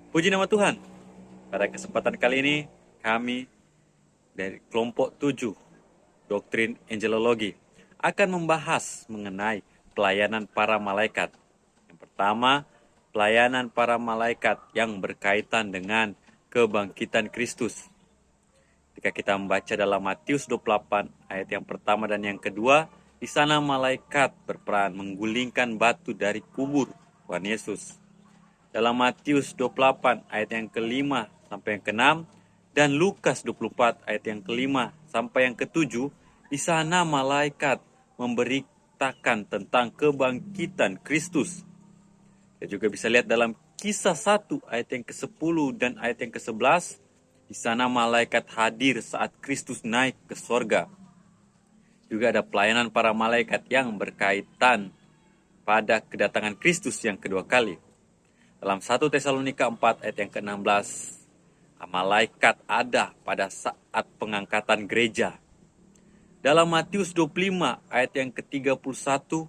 Puji nama Tuhan. Pada kesempatan kali ini, kami dari kelompok 7, Doktrin Angelologi, akan membahas mengenai pelayanan para malaikat. Yang pertama, pelayanan para malaikat yang berkaitan dengan kebangkitan Kristus. Ketika kita membaca dalam Matius 28 ayat yang pertama dan yang kedua, di sana malaikat berperan menggulingkan batu dari kubur Tuhan Yesus. Dalam Matius 28 ayat yang kelima sampai yang keenam dan Lukas 24 ayat yang kelima sampai yang ketujuh, di sana malaikat memberitakan tentang kebangkitan Kristus. Kita juga bisa lihat dalam Kisah 1 ayat yang ke-10 dan ayat yang ke-11, di sana malaikat hadir saat Kristus naik ke sorga. Juga ada pelayanan para malaikat yang berkaitan pada kedatangan Kristus yang kedua kali. Dalam 1 Tesalonika 4 ayat yang ke-16, malaikat ada pada saat pengangkatan gereja. Dalam Matius 25 ayat yang ke-31, 2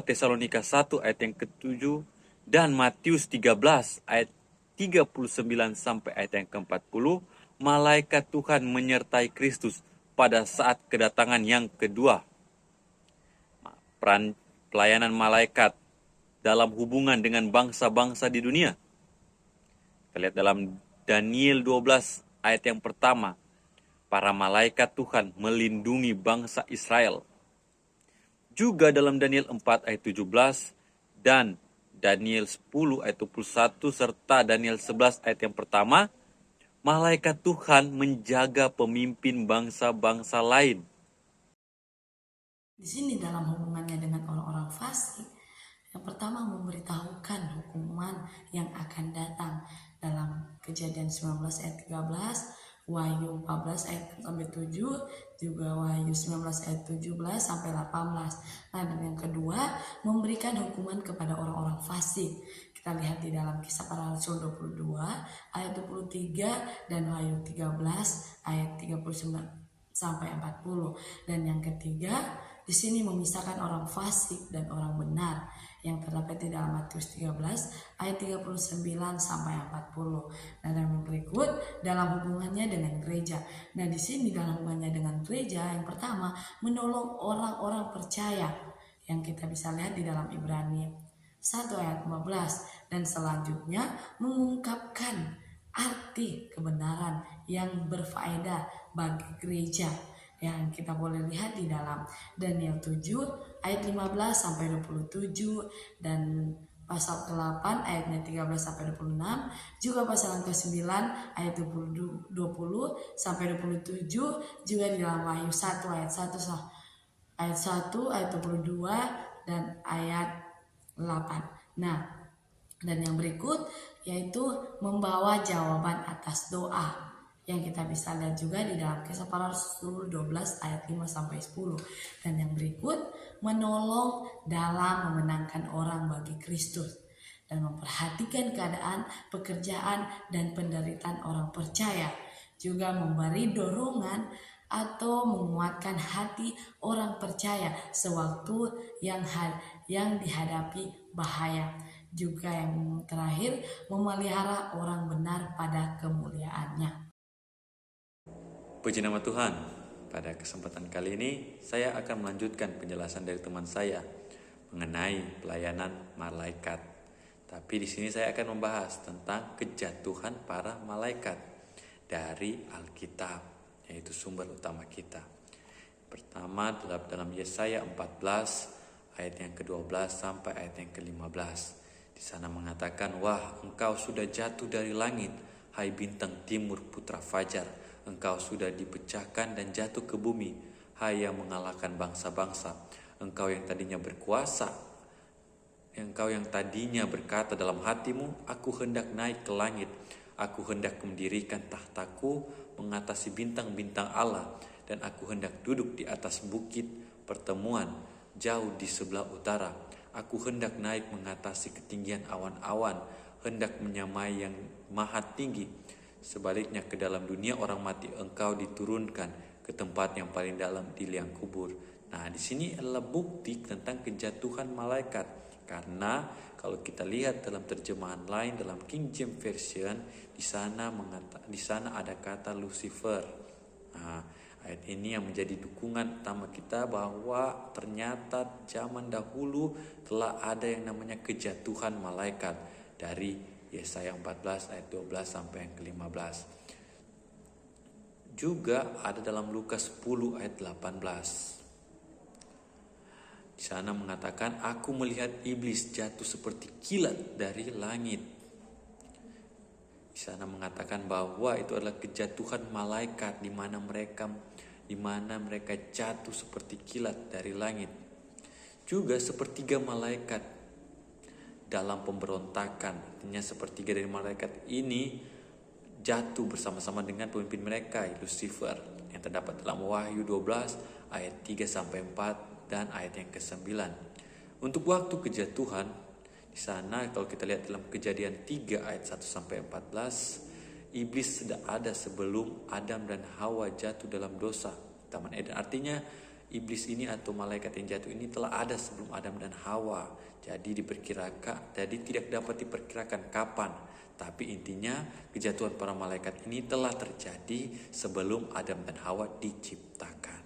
Tesalonika 1 ayat yang ke-7, dan Matius 13 ayat 39 sampai ayat yang ke-40, malaikat Tuhan menyertai Kristus pada saat kedatangan yang kedua. Peran pelayanan malaikat dalam hubungan dengan bangsa-bangsa di dunia. Kita lihat dalam Daniel 12 ayat yang pertama, para malaikat Tuhan melindungi bangsa Israel. Juga dalam Daniel 4 ayat 17 dan Daniel 10 ayat 21 serta Daniel 11 ayat yang pertama, malaikat Tuhan menjaga pemimpin bangsa-bangsa lain. Di sini dalam hubungannya dengan orang-orang fasik, yang pertama memberitahukan hukuman yang akan datang dalam Kejadian 19 ayat 13, Wahyu 14 ayat sampai 7, juga Wahyu 19 ayat 17 sampai 18. Nah, dan yang kedua, memberikan hukuman kepada orang-orang fasik. Kita lihat di dalam Kisah Para Rasul 22 ayat 23 dan Wahyu 13 ayat 39 sampai 40. Dan yang ketiga, di sini memisahkan orang fasik dan orang benar yang terdapat di dalam Matius 13 ayat 39 sampai 40. Nah, dan yang berikut dalam hubungannya dengan gereja. Nah, di sini dalam hubungannya dengan gereja, yang pertama menolong orang-orang percaya yang kita bisa lihat di dalam Ibrani 1 ayat 15, dan selanjutnya mengungkapkan arti kebenaran yang berfaedah bagi gereja yang kita boleh lihat di dalam Daniel 7 ayat 15 sampai 27 dan pasal ke-8 ayatnya 13 sampai 26, juga pasal ke-9 ayat 20 sampai 27, juga di dalam Wahyu 1 ayat 1 ayat 22 dan ayat 8. Nah, dan yang berikut yaitu membawa jawaban atas doa yang kita bisa lihat juga di dalam Kisah Para Rasul 12 ayat 5 sampai 10. Dan yang berikut menolong dalam memenangkan orang bagi Kristus dan memperhatikan keadaan, pekerjaan dan penderitaan orang percaya, juga memberi dorongan atau menguatkan hati orang percaya sewaktu yang dihadapi bahaya. Juga yang terakhir, memelihara orang benar pada kemuliaannya. Puji nama Tuhan. Pada kesempatan kali ini, saya akan melanjutkan penjelasan dari teman saya mengenai pelayanan malaikat. Tapi di sini saya akan membahas tentang kejatuhan para malaikat dari Alkitab, yaitu sumber utama kita. Pertama dalam Yesaya 14 ayat yang ke-12 sampai ayat yang ke-15. Di sana mengatakan, "Wah, engkau sudah jatuh dari langit, hai bintang timur putra fajar. Engkau sudah dipecahkan dan jatuh ke bumi, hai yang mengalahkan bangsa-bangsa. Engkau yang tadinya berkuasa, engkau yang tadinya berkata dalam hatimu, aku hendak naik ke langit, aku hendak mendirikan tahtaku mengatasi bintang-bintang Allah, dan aku hendak duduk di atas bukit pertemuan jauh di sebelah utara. Aku hendak naik mengatasi ketinggian awan-awan, hendak menyamai yang maha tinggi. Sebaliknya ke dalam dunia orang mati engkau diturunkan ke tempat yang paling dalam di liang kubur." Nah, di sini adalah bukti tentang kejatuhan malaikat. Karena kalau kita lihat dalam terjemahan lain dalam King James Version, di sana ada kata Lucifer. Nah, ayat ini yang menjadi dukungan utama kita bahwa ternyata zaman dahulu telah ada yang namanya kejatuhan malaikat dari Yesaya 14 ayat 12 sampai yang ke-15. Juga ada dalam Lukas 10 ayat 18. Di sana mengatakan, aku melihat iblis jatuh seperti kilat dari langit. Di sana mengatakan bahwa itu adalah kejatuhan malaikat di mana mereka jatuh seperti kilat dari langit. Juga sepertiga malaikat dalam pemberontakan, artinya sepertiga dari malaikat ini jatuh bersama-sama dengan pemimpin mereka, Lucifer, yang terdapat dalam Wahyu 12 ayat 3 sampai 4 dan ayat yang ke-9. Untuk waktu kejatuhan di sana kalau kita lihat dalam Kejadian 3 ayat 1 sampai 14, iblis sudah ada sebelum Adam dan Hawa jatuh dalam dosa Taman Eden. Artinya iblis ini atau malaikat yang jatuh ini telah ada sebelum Adam dan Hawa. Jadi tidak dapat diperkirakan kapan. Tapi intinya kejatuhan para malaikat ini telah terjadi sebelum Adam dan Hawa diciptakan.